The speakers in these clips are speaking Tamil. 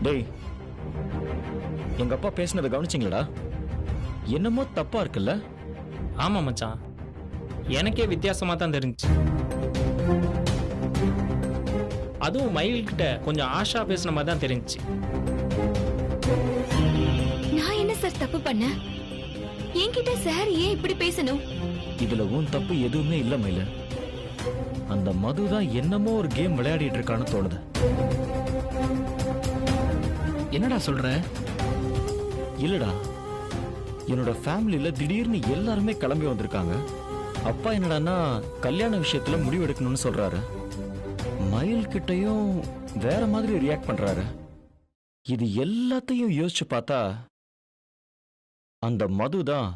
டேய், எங்க அப்பா பேசினதை கவனிச்சிங்களா? என்னமோ தப்பா இருக்குல்ல? ஆமா மச்சான், எனக்கே வித்தியாசமா தான் தெரிஞ்சுச்சு. அதுவும் மயில் கிட்ட கொஞ்சம் ஆஷா பேசின மாதிரி தான் தெரிஞ்சுச்சு. நான் என்ன சார் தப்பு பண்ண? என்கிட்ட சார் ஏன் இப்படி பேசணும்? இதுல உன் தப்பு எதுவுமே இல்ல மயில. அந்த மது தான் என்னமோ ஒரு கேம் விளையாடிட்டு இருக்கான்னு தோணுது. என்னடா சொல்ற? இல்லடா, என்னோட ஃபேமிலியில திடீர்னு எல்லாருமே கிளம்பி வந்திருக்காங்க. அப்பா என்னடான்னா கல்யாண விஷயத்துல முடிவு எடுக்கணும்னு சொல்றாரு. மயில் கிட்டையும் வேற மாதிரி ரியாக்ட் பண்றாரு. இது எல்லாத்தையும் யோசிச்சு பார்த்தா அந்த மது தான்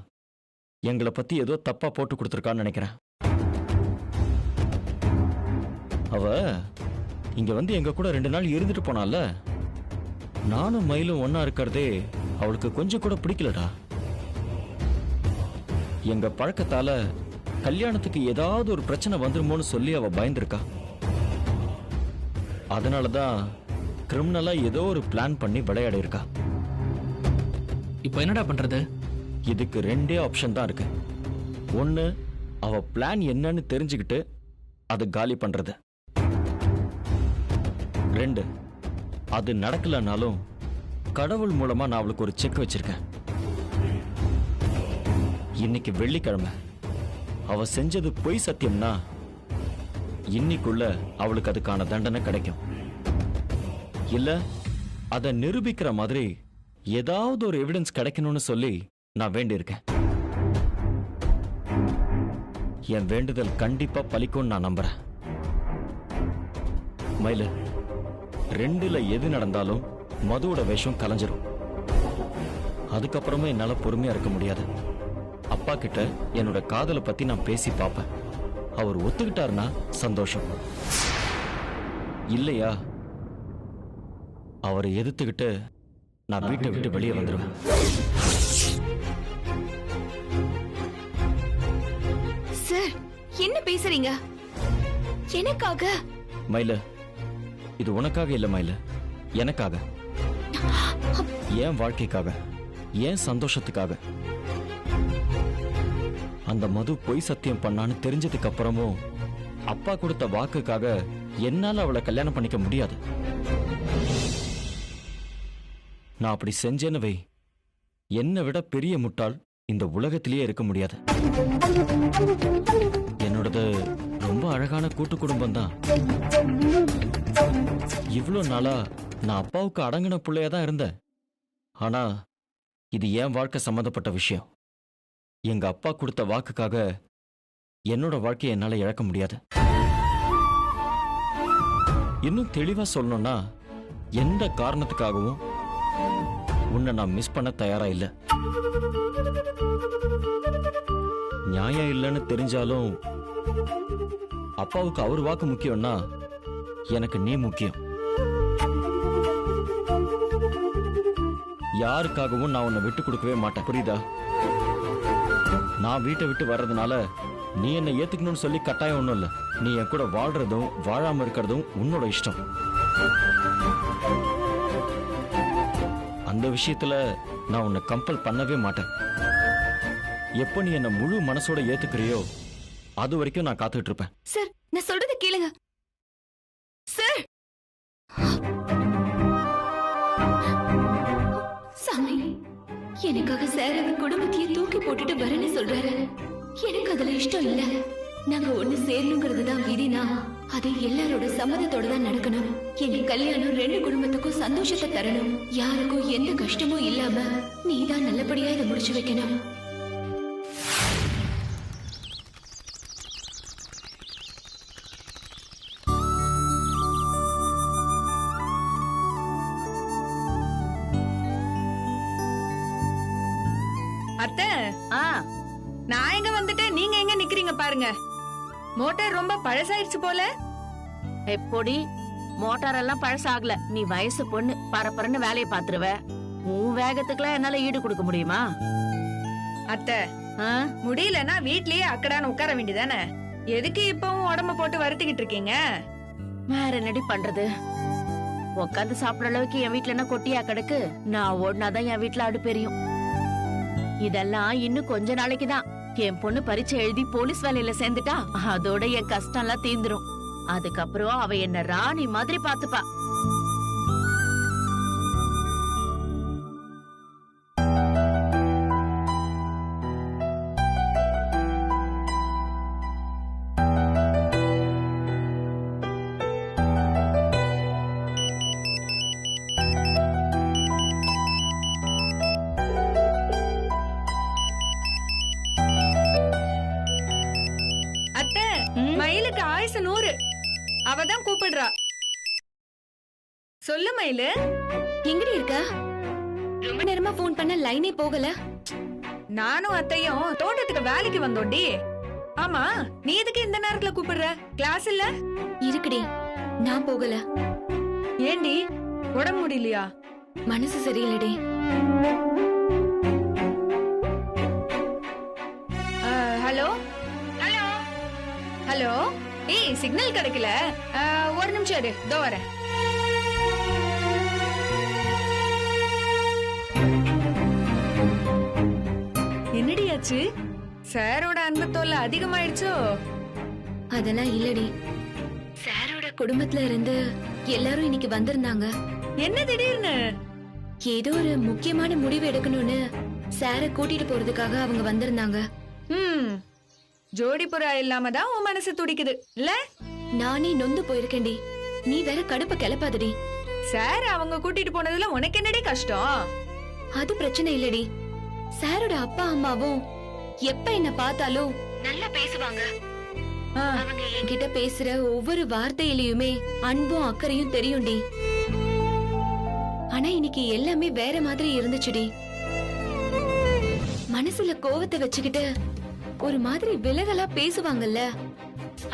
எங்களை பத்தி ஏதோ தப்பா போட்டு கொடுத்துருக்கான்னு நினைக்கிறேன். அவ இங்க வந்து எங்க கூட 2 நாள் இருந்துட்டு போனால, நானும் மயிலும் ஒன்னா இருக்கிறதே அவளுக்கு கொஞ்சம் கூட பிடிக்கலடா. எங்க பழக்கத்தால கல்யாணத்துக்கு ஏதாவது ஒரு பிரச்சனை வந்துருமோன்னு சொல்லி அவ பயந்துருக்கா. அதனாலதான் கிரிமினலா ஏதோ ஒரு பிளான் பண்ணி விளையாடி இருக்கா. இப்போ என்னடா பண்றது? இதுக்கு 2 ஆப்ஷன் தான் இருக்கு. ஒன்னு, அவ பிளான் என்னன்னு தெரிஞ்சுக்கிட்டு அது காலி பண்றது. 2, அது நடக்கலனாலும் கடவுள் மூலமா நான் அவளுக்கு ஒரு செக் வச்சிருக்கேன். இன்னைக்கு வெள்ளிக்கிழமை. அவ செஞ்சது பொய் சத்தியம்னா இன்னைக்குள்ள அவளுக்கு அதுக்கான தண்டனை கிடைக்கும். இல்ல அதை நிரூபிக்கிற மாதிரி ஏதாவது ஒரு எவிடன்ஸ் கிடைக்கணும்னு சொல்லி நான் வேண்டியிருக்கேன். என் வேண்டுதல் கண்டிப்பா பலிக்கும்னு நான் நம்புறேன். மயில, 2ல எது நடந்தாலும் மதுவோட வேஷம் கலைஞ்சிரும். அதுக்கப்புறமே என்னால பொறுமையா இருக்க முடியாது. அப்பா கிட்ட என்னோட காதலை பத்தி நான் பேசி பார்ப்பேன். அவர் ஒத்துக்கிட்டாருன்னா சந்தோஷம். இல்லையா அவரை எதிர்த்துக்கிட்டு நான் வீட்டை விட்டு வெளியே வந்துடுவேன். சார், என்ன பேசுறீங்க? எனக்காக? மயில, இது உனக்காக இல்ல மயில, எனக்காக. என் வாழ்க்கைக்காக, என் சந்தோஷத்துக்காக. அந்த மது பொய் சத்தியம் பண்ணான்னு தெரிஞ்சதுக்கு அப்புறமும் அப்பா கொடுத்த வாக்குக்காக என்னால அவளை கல்யாணம் பண்ணிக்க முடியாது. நான் அப்படி செஞ்சேன்னு வை, என்னை விட பெரிய முட்டாள் இந்த உலகத்திலேயே இருக்க முடியாது. என்னோடது ரொம்ப அழகான கூட்டு குடும்பம் தான். இவ்வளோ நாளா நான் அப்பாவுக்கு அடங்கின பிள்ளையா தான் இருந்தேன். ஆனா இது என் வாழ்க்கை சம்பந்தப்பட்ட விஷயம். எங்க அப்பா கொடுத்த வாக்குக்காக என்னோட வாழ்க்கையை என்னால இழக்க முடியாது. இன்னும் தெளிவா சொல்லணும்னா, எந்த காரணத்துக்காகவும் உன்னை நான் மிஸ் பண்ண தயாரா இல்ல. நியாயம் இல்லைன்னு தெரிஞ்சாலும் அப்பாவுக்கு அவர் வாக்கு முக்கியம்னா எனக்கு நீ முக்கியம். யாருக்காகவும் நான் உன்னை விட்டு கொடுக்கவே மாட்டேன், புரியுதா? நான் வீட்டை விட்டு வர்றதுனால நீ என்னை ஏத்துக்கணும்னு சொல்லி கட்டாயம் ஒண்ணும் இல்ல. நீ என் கூட வாழ்றதும் வாழாம இருக்கிறதும் உன்னோட இஷ்டம். அந்த விஷயத்துல நான் உன்னை கம்பல் பண்ணவே மாட்டேன். எப்ப நீ என்ன முழு மனசோட ஏத்துக்கிறியோ அது வரைக்கும் நான் காத்துக்கிட்டு இருப்பேன். சார், நான் சொல்றத கேளுங்க. சார், சாமி, எனக்காக சார் அவர் குடும்பத்தையே தூக்கி போட்டுட்டு வரேன்னு சொல்றாரு. எனக்கு அதுல இஷ்டம் இல்ல. நாங்க ஒண்ணு சேரணுங்கிறது தான் விதினா அது எல்லாரோட சம்மதத்தோட தான் நடக்கணும். எங்க கல்யாணம் 2 குடும்பத்துக்கும் சந்தோஷத்தை தரணும். யாருக்கும் எந்த கஷ்டமும் இல்லாம நீதான் நல்லபடியா இதை முடிச்சு வைக்கணும். அத்தை, நான் எங்க வந்துட்டு நீங்க எங்க நிக்கிறீங்க பாருங்க. மோட்டார் ரொம்ப பழசாயிருச்சு போல. எப்படி? மோட்டார் எல்லாம் பழசாகல. நீ வயசு பொண்ணு, பரபரன்னு வேலையை பாத்துருவ. உன் வேகத்துக்குலாம் என்னால ஈடு கொடுக்க முடியுமா? அத்தை, முடியலன்னா வீட்லயே அக்கடான்னு உட்கார வேண்டியதானே. எதுக்கு இப்பவும் உடம்ப போட்டு வருத்திக்கிட்டு இருக்கீங்க? வேற என்னடி பண்றது? உட்காந்து சாப்பிடுற அளவுக்கு என் வீட்டுல என்ன கொட்டியா கிடக்கு? நான் ஓடினாதான் என் வீட்டுல அடுப்பெரியும். இதெல்லாம் இன்னும் கொஞ்ச நாளைக்கு தான். என் பொண்ணு பரீட்சை எழுதி போலீஸ் வேலையில சேர்ந்துட்டா அதோட என் கஷ்டம் எல்லாம் தீந்துரும். அதுக்கப்புறம் அவ என்ன ராணி மாதிரி பாத்துப்பா. அத்தை, மயிலுக்கு ஆயுசு 100. அவதான் கூப்பிடுறா. சொல்லு மயிலு. எங்கடி இருக்க? ரொம்ப நேரமா போன் பண்ண லைனே போகல. நானும் அத்தையும் தோட்டத்துக்கு வேலைக்கு வந்தோண்டி. ஆமா, நீ எதுக்கு இந்த நேரத்துல கூப்பிடுற? கிளாஸ் இல்ல? இருக்குடி, நான் போகல. ஏண்டி, உடம்பு முடியலையா? மனசு சரியில்லடி. Hello hello hello. ஏய், சிக்னல் கிடைக்கல. ஒரு நிமிஷம் இரு, இதோ வரேன். என்னடி ஆச்சு? சாரோட அன்பு தொல்லை அதிகமாயிடுச்சோ? அதெல்லாம் இல்லடி. சாரோட குடும்பத்துல இருந்து எல்லாரும் இன்னைக்கு வந்திருந்தாங்க. என்ன திடீர்னு? ஏதோ ஒரு முக்கியமான முடிவு எடுக்கணும்னு சார கூட்டிட்டு போறதுக்காக அவங்க வந்திருந்தாங்க. ஜோடி புறா இல்லாம தான் உன் மனசு துடிக்குது இல்ல? நானே நொந்து போயிருக்கேன்டி. நீ வேற கடுப்ப கிளப்பாதடி. சார் அவங்க கூட்டிட்டு போனதுல உனக்கு என்னடி கஷ்டம்? அது பிரச்சனை இல்லடி. சாரோட அப்பா அம்மாவும் எப்ப என்ன பார்த்தாலும் நல்லா பேசுவாங்க. அவங்க என்கிட்ட பேசுற ஒவ்வொரு வார்த்தையிலயுமே அன்பும் அக்கறையும் தெரியும்டி. ஆனா இன்னைக்கு எல்லாமே வேற மாதிரி இருந்துச்சுடி. மனசுல கோவத்தை வச்சுக்கிட்டு ஒரு மாதிரி விலகலா பேசுவாங்கல்ல,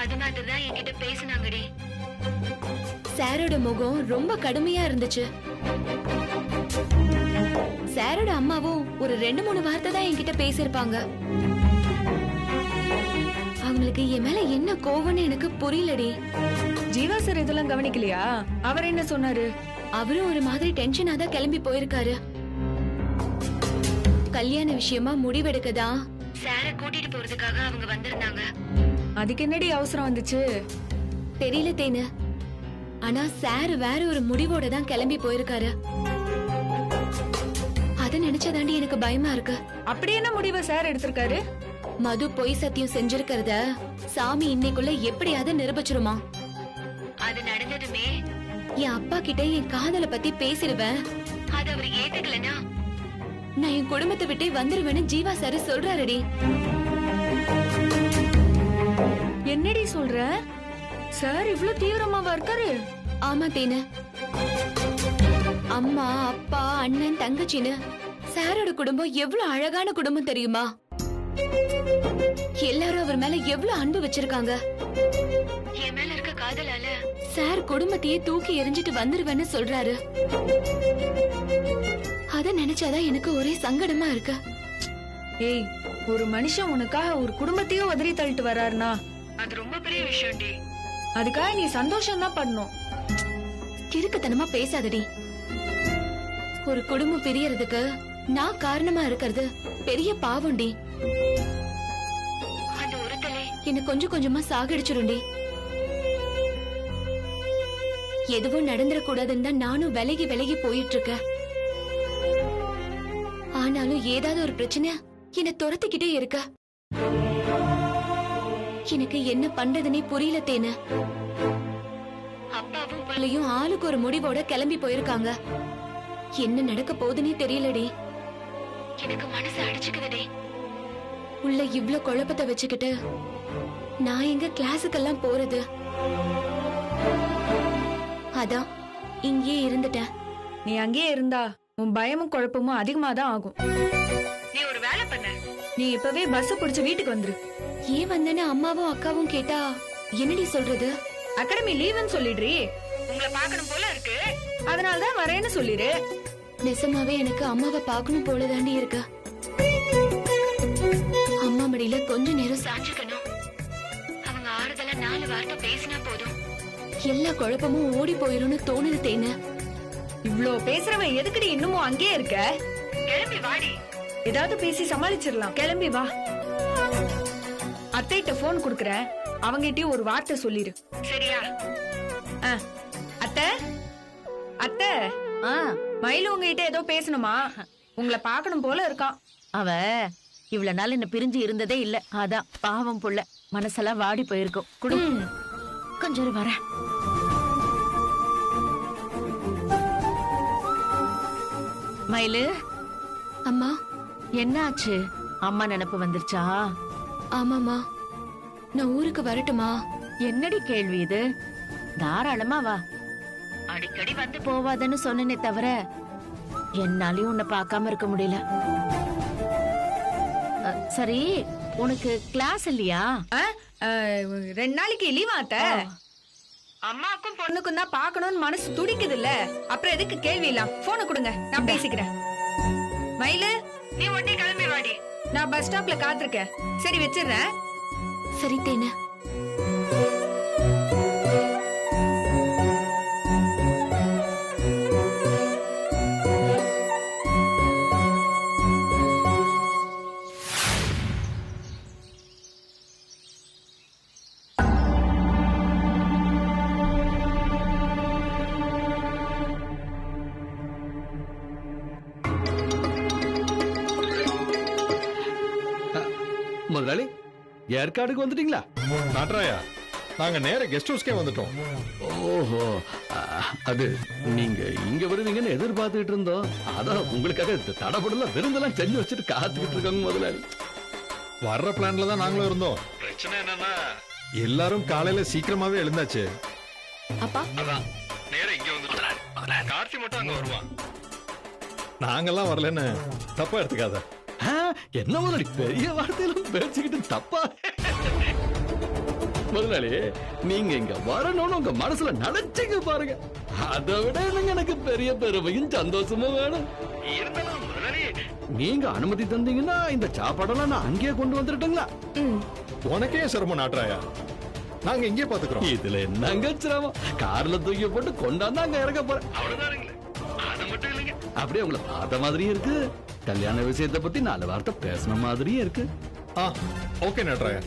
அது மாதிரிதான் என்கிட்ட பேசுனாங்கடி. சாரோட முகம் ரொம்ப கடுமையா இருந்துச்சு. சாரோட அம்மாவும் ஒரு 2-3 வார்த்தை தான் என்கிட்ட பேசிருப்பாங்க. அவங்களுக்கு என் மேல என்ன கோவம்னு எனக்கு புரியலடி. ஜீவா சார் இதெல்லாம் கவனிக்கலையா? அவர் என்ன சொன்னாரு? அவரும் ஒரு மாதிரி டென்ஷனா தான் கிளம்பி போயிருக்காரு. கல்யாண விஷயமா முடிவெடுக்கதான் சார கூட்டிட்டு போறதுக்காக அவங்க வந்திருந்தாங்க. அதுக்கு என்னடி அவசரம் வந்துச்சு? தெரியல தேனு. ஆனா சார் வேற ஒரு முடிவோட தான் கிளம்பி போயிருக்காரு. அத நினைச்சதாண்டி எனக்கு பயமா இருக்கு. அப்படி என்ன முடிவை சார் எடுத்திருக்காரு? மது பொய் சத்தியம் செஞ்சிருக்கிறத சாமி இன்னைக்குள்ள எப்படியாவது நிரூபிச்சிருமா. அது நடந்ததுமே என் அப்பா கிட்ட என் காதலை பத்தி பேசிடுவேன். அது அவர் ஏத்துக்கலனா நான் என் குடும்பத்தை விட்டு வந்துருவேன்னு ஜீவா சார் சொல்றாருடி. என்னடி சொல்ற? சார் இவ்ளோ தீவிரமாவா இருக்காரு? ஆமா தேனு. அம்மா அப்பா அண்ணன் தங்கச்சின்னு சாரோட குடும்பம் எவ்வளவு அழகான குடும்பம் தெரியுமா? எல்லாரும் அவர் மேல எவ்வளவு அன்பு வச்சிருக்காங்க. என் மேல இருக்க காதலால சார் குடும்பத்தையே தூக்கி எறிஞ்சிட்டு வந்துருவேன்னு சொல்றாரு. அத நினைச்சாதான் எனக்கு ஒரே சங்கடமா இருக்கு. ஏய், ஒரு மனுஷன் உனக்காக ஒரு குடும்பத்தையும் உதறி தள்ளிட்டு வர்றாருனா அது ரொம்ப பெரிய விஷயம்டி. அதுக்காக நீ சந்தோஷம் தான் பண்ணணும். கிறுக்குத்தனமா பேசாதடி. ஒரு குடும்பம் பிரியறதுக்கு நான் காரணமா இருக்கிறது பெரிய பாவம்டி. அந்த ஒருத்தலே என்ன கொஞ்சம் கொஞ்சமா சாகடிச்சிருண்டி. எதுவும் நடந்துடக்கூடாதுன்னு தான் நானும் விலகி விலகி போயிட்டு இருக்கேன். ஆனாலும் ஏதாவது ஒரு பிரச்சனை என்ன துரத்திக்கிட்டே இருக்க. எனக்கு என்ன பண்றதுன்னே புரியல தேனு. அப்பாவும் பிள்ளையும் ஆளுக்கு ஒரு முடிவோட கிளம்பி போயிருக்காங்க. என்ன நடக்க போகுதுன்னே தெரியலடி. எனக்கு மனசு அடிச்சுக்குதுடி. உள்ள இவ்ளோ குழப்பத்தை வச்சுக்கிட்டு நான் எங்க கிளாஸுக்கெல்லாம் போறது? அதான் இங்கே இருந்துட்டேன். நீ அங்கேயே இருந்தா உன் பயமும் குழப்பமும் அதிகமா தான் ஆகும். நீ ஒரு வேலை பண்ண. நீ இப்பவே பஸ் பிடிச்சு வீட்டுக்கு வந்துரு. ஏன் வந்தேன்னு அம்மாவும் அக்காவும் கேட்டா என்னடி சொல்றது? அகாடமி லீவுன்னு சொல்லிடுறி. உங்களை பார்க்கணும் போல இருக்கு, அதனாலதான் வரேன்னு சொல்லிரு. நெசமாவே எனக்கு அம்மாவை பார்க்கணும் போலதாண்டி இருக்கு. அம்மா மடியில கொஞ்ச நேரம் சாஞ்சுக்கணும். அவங்க ஆறுதலா 4 வார்த்தை பேசினா போதும். எல்லா குழப்பமும் ஓடி போயிரும்னு தோணுது தேனு. இவ்ளோ பேசுறவன் எதுக்குடி இன்னமும் அங்கேயே இருக்க? கிளம்பி வாடி, ஏதாவது பேசி சமாளிச்சிடலாம். கிளம்பி வா. அத்தைகிட்ட போன் குடுக்கறேன், அவங்கிட்டயும் ஒரு வார்த்தை சொல்லிரு, சரியா? அத்தை, அத்தை, மயிலு உங்ககிட்ட ஏதோ பேசணுமா? உங்களை பார்க்கணும் போல இருக்கான். அவ இவ்வளவு நாள் என்ன பிரிஞ்சு இருந்ததே இல்ல, அதான் பாவம் புள்ள மனசெல்லாம் வாடி போயிருக்கும். குடு, கொஞ்சம் வர. மயிலு, அம்மா. என்ன ஆச்சு? அம்மா நினைப்பு வந்துருச்சா? ஆமாமா, நான் ஊருக்கு வரட்டுமா? என்னடி கேள்வி இது? தாராளமா வா. அடிக்கடி வந்து போவாதன்னு சொன்னனே தவிர என்னாலயும் உன்னை பார்க்காம இருக்க முடியல. சரி, உனக்கு கிளாஸ் இல்லையா? 2 நாளைக்கு லீவா அத்தை? அம்மாக்கும் பொண்ணுக்கும் தான் பார்க்கணும்னு மனசு துடிக்குது இல்ல, அப்புறம் எதுக்கு கேள்வி இல்ல? போனை கொடுங்க, நான் பேசிக்கிறேன். மயிலு, நீ உடனே கிளம்பி வாடி, நான் பஸ் ஸ்டாப்ல காத்திருக்கேன். சரி, வச்சிடுறேன். சரி தேனு. முதலாளி, ஏற்காடுக்கு வந்துட்டீங்களா? நாட்ராயா, நாங்க நேர கெஸ்ட் ஹவுஸ்க்கே வந்துட்டோம். ஓஹோ, அது நீங்க இங்க வருவீங்கன்னு எதிர்பார்த்துட்டு இருந்தோம். அதான் உங்களுக்காக தடப்படல விருந்தெல்லாம் செஞ்சு வச்சுட்டு காத்துக்கிட்டு இருக்காங்க முதலாளி. வர்ற பிளான்ல தான் நாங்களும் இருந்தோம். பிரச்சனை என்னன்னா எல்லாரும் காலையில சீக்கிரமாவே எழுந்தாச்சு. அப்பா, அதான் நேர இங்க வந்துட்டோம். கார்த்தி மட்டும் அங்க வருவான். நாங்கெல்லாம் வரலன்னு தப்பா எடுத்துக்காத. என்ன முதலாளி பெரிய வார்த்தையிலும் பேசிக்கிட்டு தப்பா? முதலாளி, நீங்க இங்க வரணும்னு உங்க மனசுல நினைச்சீங்க பாருங்க, அதை விட எனக்கு பெரிய பெருமையும் சந்தோஷமும் வேணும். இருந்தாலும் முதலாளி, நீங்க அனுமதி தந்தீங்கன்னா இந்த சாப்பாடெல்லாம் நான் அங்கேயே கொண்டு வந்துட்டீங்களா? உனக்கே சிரமம் நாட்ராயா, நாங்க இங்கே பாத்துக்கிறோம். இதுல என்னங்க சிரமம்? கார்ல தூக்கி போட்டு கொண்டாந்து அங்க இறக்க போறேன், அவ்வளவுதானுங்களே. அது மட்டும் இல்லைங்க, அப்படியே உங்களை பார்த்த மாதிரியும் இருக்கு, கல்யாண விஷயத்தை பத்தி 4 வார்த்தை பேசின மாதிரியும் இருக்கு. ஓகே நாட்ராயா,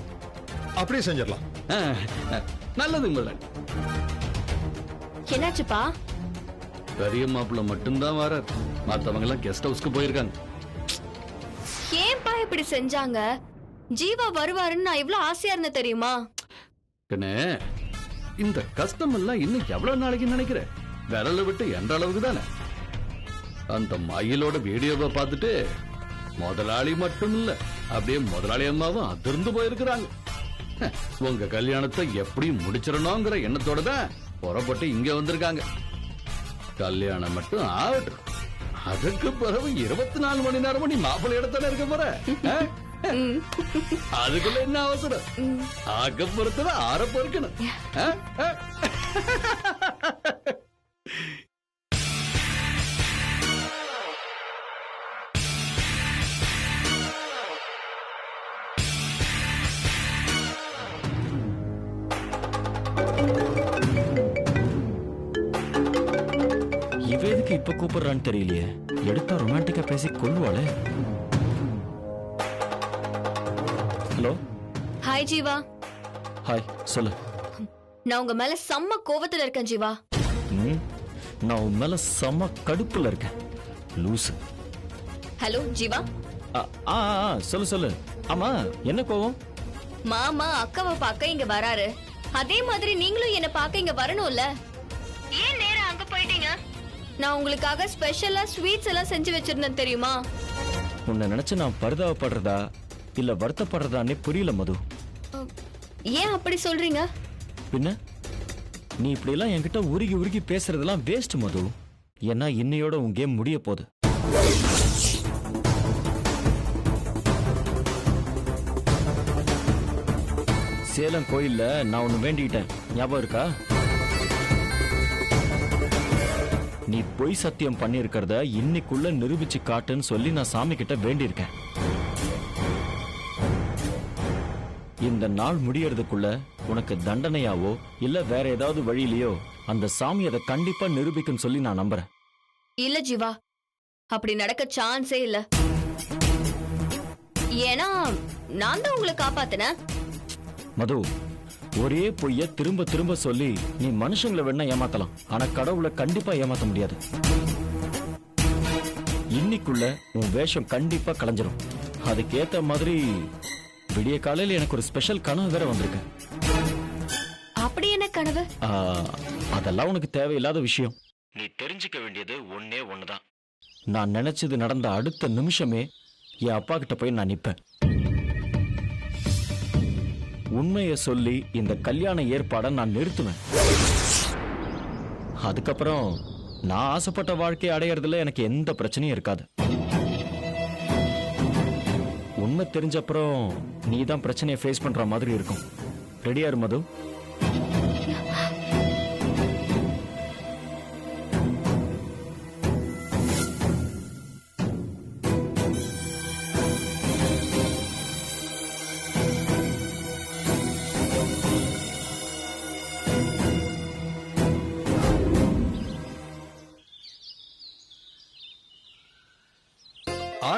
அப்படியே செஞ்சிடலாம். நல்லது முதலாளி. என்னாச்சுப்பா? பெரிய மாப்பிள்ள மட்டும்தான் வர, மத்தவங்க எல்லாம் கெஸ்ட் ஹவுஸ்க்கு போயிருக்காங்க. ஏன்பா இப்படி செஞ்சாங்க? ஜீவா வருவாருன்னு நான் எவ்வளவு ஆசையா இருந்தேன் தெரியுமா? கண்ணே, இந்த கஷ்டம் எல்லாம் இன்னும் எவ்வளவு நாளைக்கு நினைக்கிற? விரல விட்டு என்ற அளவுக்கு தானே. அந்த மயிலோட வீடியோவை பார்த்துட்டு முதலாளி மட்டும் இல்ல, அப்படியே முதலாளி அம்மாவும் அதிர்ந்து போயிருக்கிறாங்க. உங்க கல்யாணத்தை எப்படி முடிச்சிடணுங்கிற எண்ணத்தோட தான் புறப்பட்டு இங்க வந்திருக்காங்க. கல்யாணம் மட்டும் ஆகட்டும், அதுக்கு பிறகு 24 மணி நேரமும் நீ மாப்பிள்ளை இடத்துல இருக்க போற. அதுக்குள்ள என்ன அவசரம்? ஆக பொறுத்தவரை ஆற பொறுக்கணும். இவ எதுக்கு இப்ப கூப்பிடுறான்னு தெரியலையே. எடுத்தா ரொமான்டிக்கா பேசி கொள்ளுவாளே. ஹலோ. ஹாய் ஜீவா. ஹாய், சொல்லு. நான் உங்க மேல செம்ம கோவத்துல இருக்கேன் ஜீவா. நான் உன் மேல செம்ம கடுப்புல இருக்கேன், லூசு. ஹலோ ஜீவா. சொல்லு சொல்லு. ஆமா, என்ன கோவம்? மாமா அக்காவை பார்க்க இங்க வராரு, அதே மாதிரி நீங்களும் என்ன பார்க்க இங்க வரணும்ல. ஏன் நேரா அங்க போயிட்டீங்க? நான் உங்களுக்காக ஸ்பெஷலா ஸ்வீட்ஸ் எல்லாம் செஞ்சு வச்சிருந்தேன் தெரியுமா? உன்னை நினைச்சு நான் பரிதாபப்படுறதா இல்ல வருத்தப்படுறதானே புரியல மது. ஏன் அப்படி சொல்றீங்க? பின்ன நீ இப்படி எல்லாம் என்கிட்ட உருகி உருகி பேசுறதெல்லாம் வேஸ்ட் மது. ஏன்னா இன்னையோட உன் கேம் முடிய போகுது. சேலம் கோயில்ல நான் ஒண்ணு வேண்டிக்கிட்டேன், ஞாபகம் இருக்கா? நீ பொய் சத்தியம் பண்ணிருக்கிறத இன்னைக்குள்ள நிரூபிச்சு காட்டுன்னு சொல்லி நான் சாமி கிட்ட வேண்டியிருக்கேன். இந்த நாள் முடியறதுக்குள்ள உனக்கு தண்டனையாவோ இல்ல வேற ஏதாவது வழியிலையோ அந்த சாமி அதை கண்டிப்பா நிரூபிக்கும் சொல்லி நான் நம்புறேன். இல்ல ஜீவா, அப்படி நடக்க சான்ஸே இல்ல. ஏன்னா நான் தான் உங்களை காப்பாத்தினேன். மது, ஒரே பொய்ய திரும்ப திரும்ப சொல்லி நீ மனுஷங்களை வேணா ஏமாத்தலாம், ஆனா கடவுளை கண்டிப்பா ஏமாத்த முடியாது. இன்னைக்குள்ள உன் வேஷம் கண்டிப்பா கலைஞ்சிரும். அதுக்கேத்த மாதிரி விடிய காலையில எனக்கு ஒரு ஸ்பெஷல் கனவு வேற வந்திருக்கு. அப்படி என்ன கனவு? அதெல்லாம் உனக்கு தேவையில்லாத விஷயம். நீ தெரிஞ்சுக்க வேண்டியது ஒன்னே ஒண்ணுதான். நான் நினைச்சது நடந்த அடுத்த நிமிஷமே என் அப்பா கிட்ட போய் நான் நிப்பேன். உண்மையை சொல்லி இந்த கல்யாண ஏற்பாடை நான் நிறுத்துவேன். அதுக்கப்புறம் நான் ஆசைப்பட்ட வாழ்க்கையை அடையறதுல எனக்கு எந்த பிரச்சனையும் இருக்காது. உண்மை தெரிஞ்சப்புறம் நீ தான் பிரச்சனையை ஃபேஸ் பண்ற மாதிரி இருக்கும். ரெடியா இரு மது.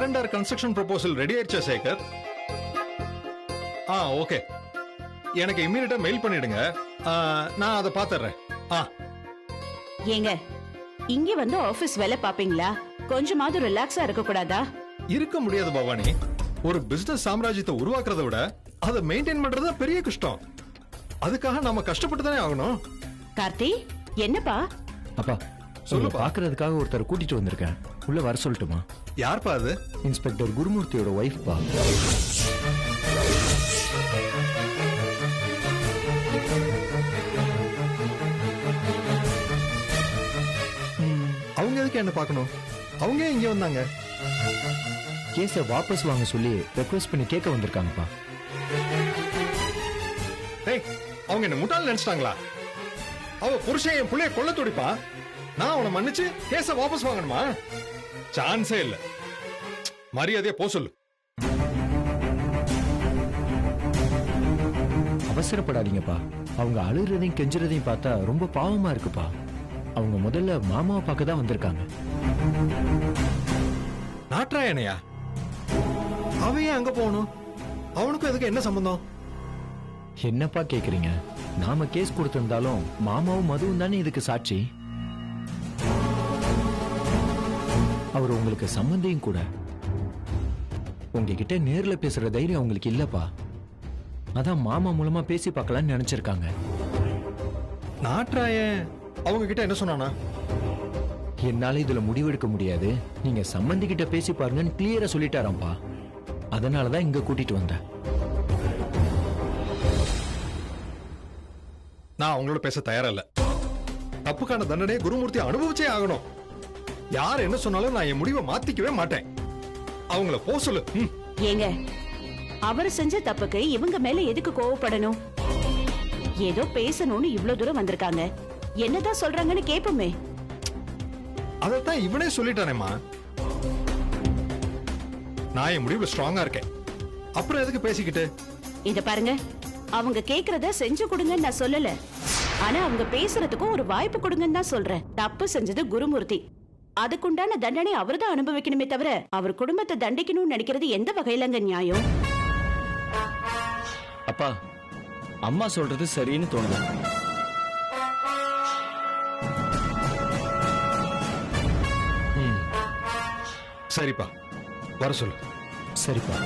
R&R கன்ஸ்ட்ரக்ஷன் ப்ரொபோசல் ரெடி ஆயிடுச்சா சேகர்? ஓகே, எனக்கு இம்மீடியட்டா மெயில் பண்ணிடுங்க. நான் அதை பாத்துறேன். ஏங்க, இங்க வந்து ஆபீஸ் வேலை பாப்பீங்களா? கொஞ்சமாவது ரிலாக்ஸா இருக்க கூடாதா? இருக்க முடியாது பவானி. ஒரு பிசினஸ் சாம்ராஜ்யத்தை உருவாக்குறத விட அதை மெயின்டைன் பண்றது பெரிய கஷ்டம். அதுக்காக நாம கஷ்டப்பட்டு தானே ஆகணும். கார்த்தி, என்னப்பா? அப்பா, சொல்லு. பாக்குறதுக்காக ஒருத்தர் கூட்டிட்டு வந்திருக்கேன். உள்ள வர சொல்லட்டுமா? யார்ப்பா அது? இன்ஸ்பெக்டர் குருமூர்த்தியோட ஒய்ஃப் பா. அவங்க எதுக்கு என்ன பார்க்கணும்? அவங்க இங்க வந்தாங்க. கேஸை வாபஸ் வாங்க சொல்லி ரெக்வெஸ்ட் பண்ணி கேட்க வந்திருக்காங்கப்பா. அவங்க என்ன முட்டாள் நினைச்சிட்டாங்களா? அவ புருஷன் என் புள்ளைய கொல்ல துடிப்பா. நான் அவனை மன்னிச்சு கேஸ வாபஸ் வாங்கணுமா? சான்ஸே இல்ல. மரியாதையா போ சொல்லு. அவசரப்படாதீங்கப்பா. அவங்க அழுகிறதையும் கெஞ்சுறதையும் பார்த்தா ரொம்ப பாவமா இருக்குப்பா. அவங்க முதல்ல மாமாவை பார்க்க தான் வந்திருக்காங்க. நாட்ராயனையா? அவன் ஏன் அங்க போகணும்? அவனுக்கும் எதுக்கு என்ன சம்பந்தம்? என்னப்பா கேக்குறீங்க? நாம கேஸ் கொடுத்திருந்தாலும் மாமாவும் மதுவும் தானே இதுக்கு சாட்சி. அவர் உங்களுக்கு சம்பந்தியும் கூட. உங்ககிட்ட நேர்ல பேசுற தைரியம் உங்களுக்கு இல்லப்பா. அதான் மாமா மூலமா பேசி பார்க்கலாம்னு நினைச்சிருக்காங்க. நாட்ராயன் அவங்க கிட்ட என்ன சொன்னானா? என்னால இதுல முடிவெடுக்க முடியாது, நீங்க சம்பந்தி கிட்ட பேசி பாருங்கன்னு கிளியரா சொல்லிட்டாராம்பா. அதனாலதான் இங்க கூட்டிட்டு வந்தேன். நான் அவங்களோட பேச தயாரா இல்ல. தப்புக்கான தண்டனையை குருமூர்த்தி அனுபவிச்சே ஆகணும். யார் என்ன சொன்னாலும் நான் என் முடிவை மாத்திக்கவே மாட்டேன். அவங்கள போ சொல்லு. ஏங்க, அவர் செஞ்ச தப்புக்கு இவங்க மேல எதுக்கு கோவப்படணும்? ஏதோ பேசணும்னு இவ்ளோ தூரம் வந்திருக்காங்க. என்னதான் சொல்றாங்கன்னு கேப்போமே. அதத்தான் இவனே சொல்லிட்டானேமா. நான் என் முடிவுல ஸ்ட்ராங்கா இருக்கேன். அப்புறம் எதுக்கு பேசிக்கிட்டு? இத பாருங்க, அவங்க கேக்குறத செஞ்சு கொடுங்கன்னு நான் சொல்லல. ஆனா அவங்க பேசுறதுக்கும் ஒரு வாய்ப்பு கொடுங்கன்னு தான் சொல்றேன். தப்பு செஞ்சது குருமூர்த்தி. அதுக்குண்டான தண்டனை அவர்தான் அனுபவிக்கணுமே தவிர அவர் குடும்பத்தை தண்டிக்கணும்னு நினைக்கிறது எந்த வகையிலங்க நியாயம்? அப்பா, அம்மா சொல்றது சரின்னு தோணுது. சரிப்பா, வர சொல்லு. சரிப்பா.